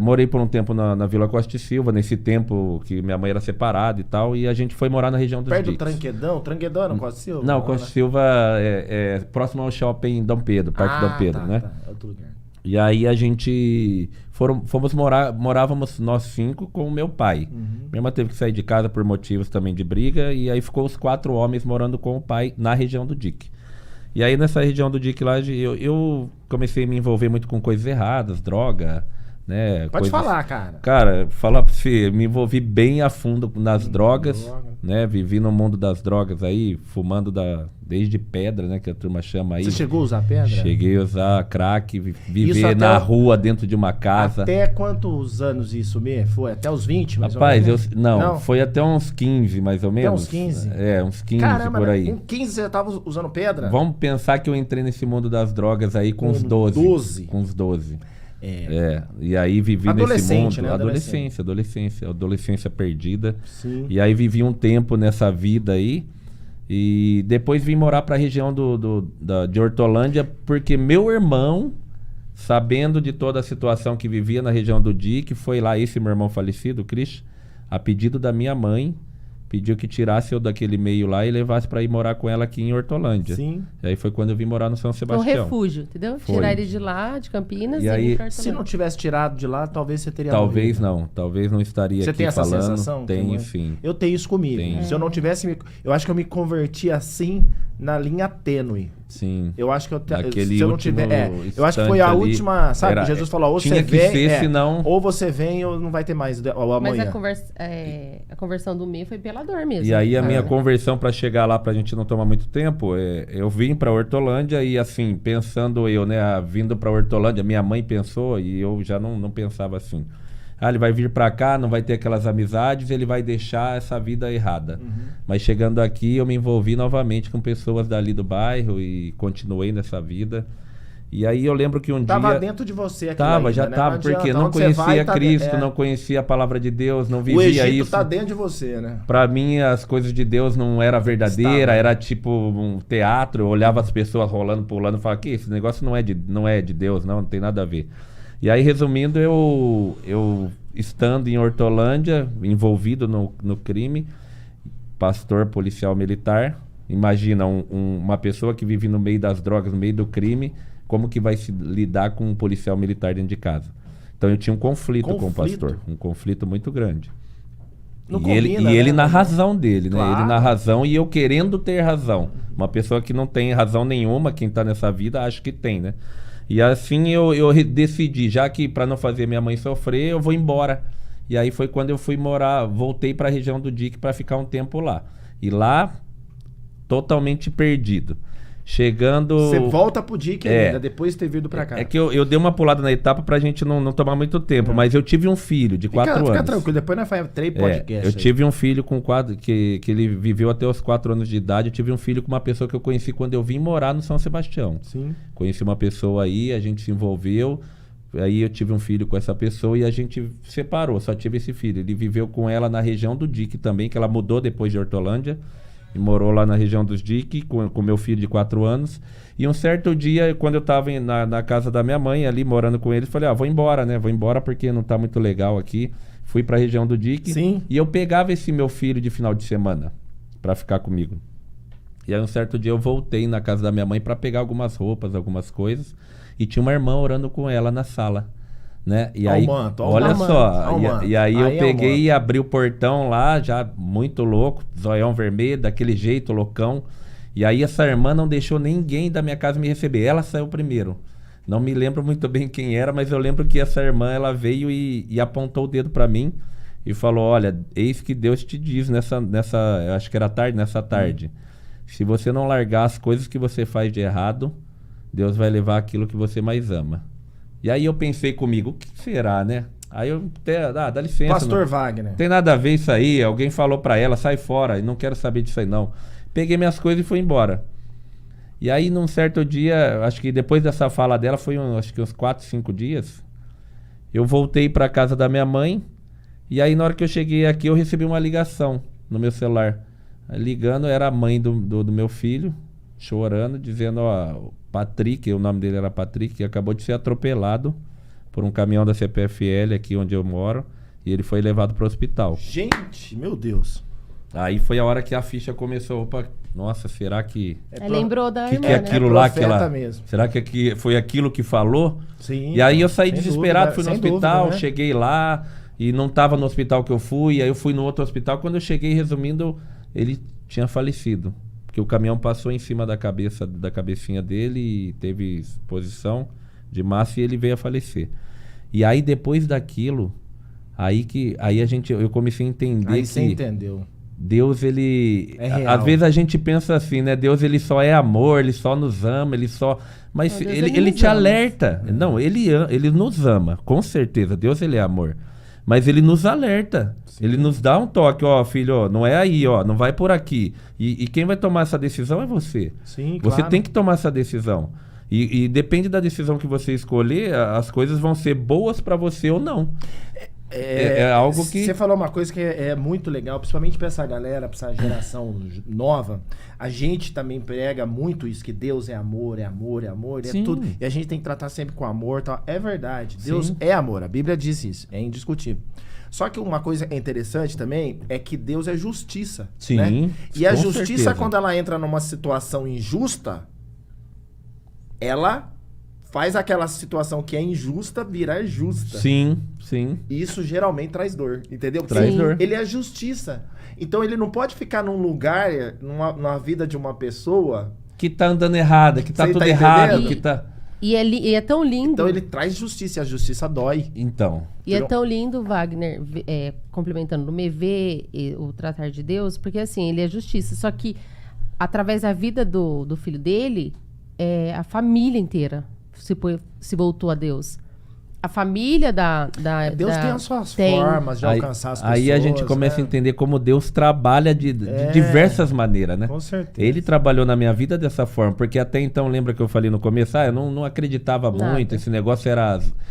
morei por um tempo na Vila Costa e Silva, nesse tempo que minha mãe era separada e tal, e a gente foi morar na região dos Perto do Diques. Tranquedão? Tranquedão era no Costa e Silva? Não, Costa e Silva é próximo ao shopping Dom Pedro, Parque Dom Pedro, né? Tá. É outro lugar. E aí a gente morávamos nós 5 com o meu pai. Minha irmã teve que sair de casa por motivos também de briga, e aí ficou os 4 homens morando com o pai na região do Dique. E aí nessa região do Dique lá, eu comecei a me envolver muito com coisas erradas, droga, né? Pode falar, cara. Cara, falar pra você, me envolvi bem a fundo nas drogas, né? Vivi no mundo das drogas aí, fumando desde pedra, né? Que a turma chama aí. Você chegou a usar pedra? Cheguei a usar crack, Isso viver na rua, dentro de uma casa. Até quantos anos isso mesmo? Foi até os 20, mais Rapaz, ou menos? não, foi até uns 15, mais ou menos. Até uns 15? É, uns 15 Caramba, por aí. Com 15 você tava usando pedra? Vamos pensar que eu entrei nesse mundo das drogas aí com uns 12. 12? Com uns 12. E aí vivi nesse mundo. Né? Adolescência perdida. Sim. E aí vivi um tempo nessa vida aí. E depois vim morar pra região de Hortolândia, porque meu irmão, sabendo de toda a situação que vivia na região do Dique, foi lá, esse meu irmão falecido, o Cris, a pedido da minha mãe, pediu que tirasse eu daquele meio lá e levasse pra ir morar com ela aqui em Hortolândia. Sim. E aí foi quando eu vim morar no São Um Sebastião. refúgio, entendeu? Foi. Tirar ele de lá, de Campinas, E aí, vir pra Se Hortolândia. não tivesse tirado de lá, talvez você teria Talvez morrido. talvez não estaria Você aqui tem essa falando. sensação? Tenho, sim. Eu tenho isso comigo. Tenho. Se eu não tivesse... Eu acho que eu me converti assim na linha tênue. Sim. Eu acho que Naquele se eu não último tiver... eu acho que foi a instante ali, última... Sabe? Jesus falou, ou tinha você que vem... ser, senão... Ou você vem ou não vai ter mais ou Mas amanhã. a conversão do meio foi pela dor mesmo. E aí a minha conversão para chegar lá, pra gente não tomar muito tempo, eu vim pra Hortolândia e assim, pensando eu, né, vindo pra Hortolândia, minha mãe pensou e eu já não pensava assim. Ele vai vir pra cá, não vai ter aquelas amizades, ele vai deixar essa vida errada. Mas chegando aqui, eu me envolvi novamente com pessoas dali do bairro e continuei nessa vida. E aí eu lembro que um dia... Tava dentro de você aquilo ainda, já né? tava, porque não conhecia Cristo, não conhecia a palavra de Deus, não vivia isso. O Egito tá dentro de você, né? Pra mim, as coisas de Deus não era verdadeira, era tipo um teatro. Eu olhava as pessoas rolando, pulando e falava, que esse negócio não é de Deus, não tem nada a ver. E aí, resumindo, eu estando em Hortolândia, envolvido no crime, pastor policial militar, imagina uma pessoa que vive no meio das drogas, no meio do crime, como que vai se lidar com um policial militar dentro de casa? Então eu tinha um conflito com o pastor, um conflito muito grande. Não E combina, ele né? na razão dele, né? Claro. Ele na razão e eu querendo ter razão. Uma pessoa que não tem razão nenhuma, quem tá nessa vida, acha que tem, né? E assim eu decidi, já que para não fazer minha mãe sofrer, eu vou embora. E aí foi quando eu fui morar, voltei para a região do Dique para ficar um tempo lá. E lá, totalmente perdido. Chegando... Você volta pro Dique ainda, depois de ter vindo pra cá. É que eu dei uma pulada na etapa pra gente não tomar muito tempo, mas eu tive um filho de 4 anos. Fica tranquilo, depois nós fazemos 3 podcasts. Eu tive um filho com 4, que ele viveu até os 4 anos de idade. Eu tive um filho com uma pessoa que eu conheci quando eu vim morar no São Sebastião. Sim. Conheci uma pessoa aí, a gente se envolveu. Aí eu tive um filho com essa pessoa e a gente separou, só tive esse filho. Ele viveu com ela na região do Dique também, que ela mudou depois de Hortolândia. E morou lá na região dos Dique com meu filho de 4 anos. E um certo dia, quando eu tava na casa da minha mãe, ali morando com ele, falei, vou embora, né? Vou embora porque não tá muito legal aqui. Fui pra região do Dique. Sim. E eu pegava esse meu filho de final de semana pra ficar comigo. E aí um certo dia eu voltei na casa da minha mãe pra pegar algumas roupas, algumas coisas. E tinha uma irmã orando com ela na sala. Né? E aí, olha só, e aí eu peguei e abri o portão lá, já muito louco, zoião vermelho, daquele jeito, loucão. E aí essa irmã não deixou ninguém da minha casa me receber, ela saiu primeiro. Não me lembro muito bem quem era, mas eu lembro que essa irmã, ela veio e apontou o dedo pra mim e falou, olha, eis que Deus te diz eu acho que era nessa tarde, se você não largar as coisas que você faz de errado, Deus vai levar aquilo que você mais ama. E aí eu pensei comigo, o que será, né? Aí eu dá licença. Pastor Wagner. Não tem nada a ver isso aí. Alguém falou pra ela, sai fora, não quero saber disso aí não. Peguei minhas coisas e fui embora. E aí num certo dia, acho que depois dessa fala dela, foi acho que uns 4, 5 dias, eu voltei pra casa da minha mãe. E aí na hora que eu cheguei aqui, eu recebi uma ligação no meu celular. Ligando, era a mãe do meu filho, chorando, dizendo, Patrick, o nome dele era Patrick, que acabou de ser atropelado por um caminhão da CPFL aqui onde eu moro, e ele foi levado para o hospital. Gente, meu Deus. Aí foi a hora que a ficha começou, opa, nossa, será que Lembrou da que irmã, é né? aquilo lá que Profeta ela... mesmo. Será que foi aquilo que falou? Sim. E aí eu saí sem desesperado, dúvida, fui no sem hospital, dúvida, né? cheguei lá e não estava no hospital que eu fui, aí eu fui no outro hospital. Quando eu cheguei, resumindo, ele tinha falecido. Porque o caminhão passou em cima da cabecinha dele e teve exposição de massa e ele veio a falecer. E aí depois daquilo, eu comecei a entender Aí que você entendeu. Deus, ele... É real. Às vezes a gente pensa assim, né? Deus, ele só é amor, ele só nos ama, ele só... Mas Não, Deus, ele nos te ama. alerta. Não, ele nos ama, com certeza. Deus, ele é amor. Mas ele nos alerta. Ele nos dá um toque, ó, filho, ó, não é aí, ó, não vai por aqui. E quem vai tomar essa decisão é você. Sim, Você claro. tem que tomar essa decisão. E depende da decisão que você escolher, as coisas vão ser boas pra você ou não. É algo que... Você falou uma coisa que é muito legal, principalmente pra essa galera, pra essa geração nova. A gente também prega muito isso, que Deus é amor, é amor, é amor, é Sim. tudo. E a gente tem que tratar sempre com amor e tal. É verdade, Deus Sim. é amor, a Bíblia diz isso, é indiscutível. Só que uma coisa interessante também é que Deus é justiça. Sim, né? E a com justiça, certeza. quando ela entra numa situação injusta, ela faz aquela situação que é injusta virar justa. Sim, sim. E isso geralmente traz dor, entendeu? Porque Traz dor. ele é justiça. Então ele não pode ficar num lugar, na vida de uma pessoa. Que tá andando errada, que tá Você tudo tá errado, entendendo? que tá... E é tão lindo. Então ele traz justiça, e a justiça dói. Então... E é tão lindo, Wagner, complementando, me ver o tratar de Deus, porque assim, ele é justiça. Só que, através da vida do filho dele, a família inteira se voltou a Deus. A família Deus tem as suas tem. formas de alcançar as pessoas. Aí a gente começa a né? entender como Deus trabalha de diversas maneiras, né? Com certeza. Ele trabalhou na minha vida dessa forma, porque até então, lembra que eu falei no começo? Eu não acreditava Nada. muito, esse negócio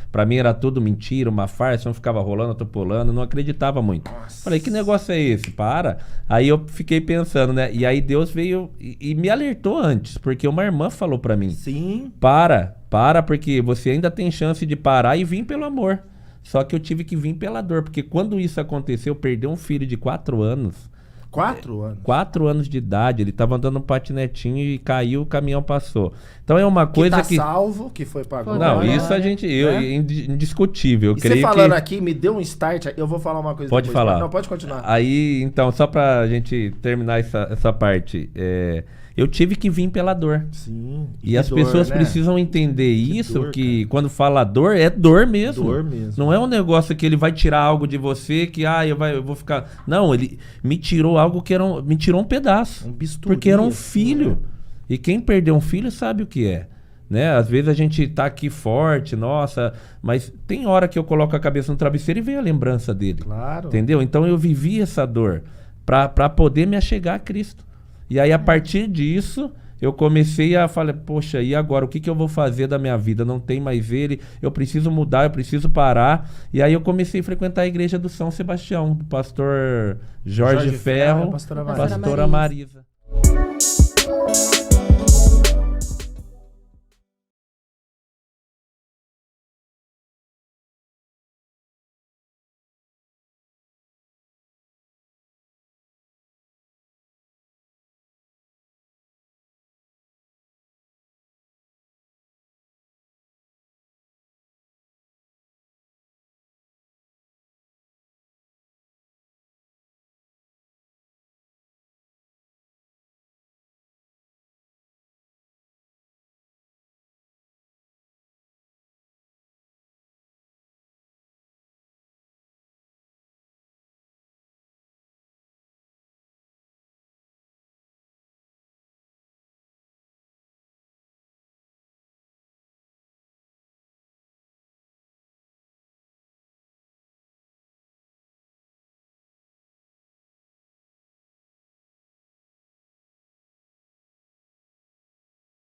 pra mim era tudo mentira, uma farsa, não ficava rolando, atropolando, não acreditava muito. Nossa. Falei, que negócio é esse? Para. Aí eu fiquei pensando, né? E aí Deus veio e me alertou antes, porque uma irmã falou pra mim, Sim. para, porque você ainda tem chance de parar e vir pelo amor. Só que eu tive que vir pela dor, porque quando isso aconteceu, eu perdi um filho de 4 anos. 4 anos. 4 anos de idade, ele tava andando um patinetinho e caiu, o caminhão passou. Então é uma coisa que tá salvo, que foi pra Foi Não, agora, isso a né? gente... Né? Indiscutível. Eu E você creio falando que... aqui, me deu um start. Eu vou falar uma coisa Pode depois. falar. Não, pode continuar. Aí, então, só pra gente terminar essa parte, eu tive que vir pela dor. Sim. E que as dor, pessoas né? precisam entender isso, dor, que quando fala dor, é dor mesmo. Dor mesmo. Não é um negócio que ele vai tirar algo de você, que eu vou ficar... Não, ele me tirou algo que me tirou um pedaço. Um bisturi, Porque era um assim, filho. né? E quem perdeu um filho sabe o que é. Né? Às vezes a gente tá aqui forte, nossa, mas tem hora que eu coloco a cabeça no travesseiro e vem a lembrança dele. Claro. Entendeu? Então eu vivi essa dor pra poder me achegar a Cristo. E aí a partir disso... Eu comecei a falar, poxa, e agora? O que eu vou fazer da minha vida? Não tem mais ele, eu preciso mudar, eu preciso parar. E aí eu comecei a frequentar a igreja do São Sebastião, do pastor Jorge Ferro, Pastora Pastora pastora Marisa.